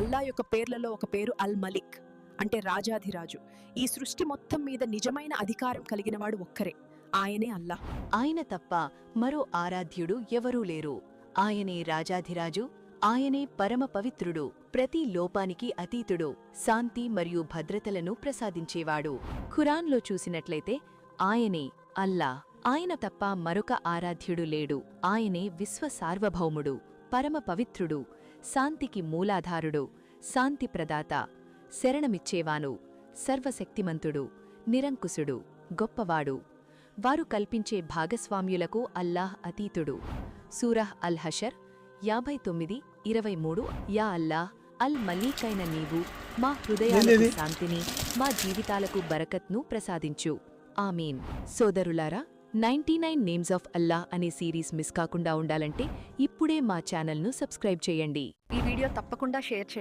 అల్లా యొక్క పేర్లలో ఒక పేరు అల్ మలిక్, అంటే రాజాధిరాజు. ఈ సృష్టి మొత్తం మీద నిజమైన అధికారం కలిగినవాడు ఒక్కరే, ఆయనే అల్లా. ఆయన తప్ప మరో ఆరాధ్యుడు ఎవరూ లేరు. ఆయనే రాజాధిరాజు, ఆయనే పరమ పవిత్రుడు, ప్రతి లోపానికి అతీతుడు, శాంతి మరియు భద్రతలను ప్రసాదించేవాడు. ఖురాన్లో చూసినట్లయితే ఆయనే అల్లా. ఆయన తప్ప మరొక ఆరాధ్యుడు లేడు. ఆయనే విశ్వ సార్వభౌముడు, పరమ పవిత్రుడు, శాంతికి మూలాధారుడు, శాంతి ప్రదాత, శరణమిచ్చేవాను, సర్వశక్తిమంతుడు, నిరంకుశుడు, గొప్పవాడు. వారు కల్పించే భాగస్వామ్యులకు అల్లాహ్ అతీతుడు. సూరహ్ అల్ హషర్ 59:23. యా అల్లాహ్, అల్ మలీకైన నీవు మా హృదయాలకు శాంతిని, మా జీవితాలకు బరకత్ను ప్రసాదించు. ఆమీన్. సోదరులారా, 99 నేమ్స్ ఆఫ్ అల్లాహ్ అనే సిరీస్ మిస్ కాకుండా ఉండాలంటే ఇప్పుడే మా ఛానల్ను సబ్స్క్రైబ్ చేయండి. ఈ వీడియో తప్పకుండా షేర్ చేయండి.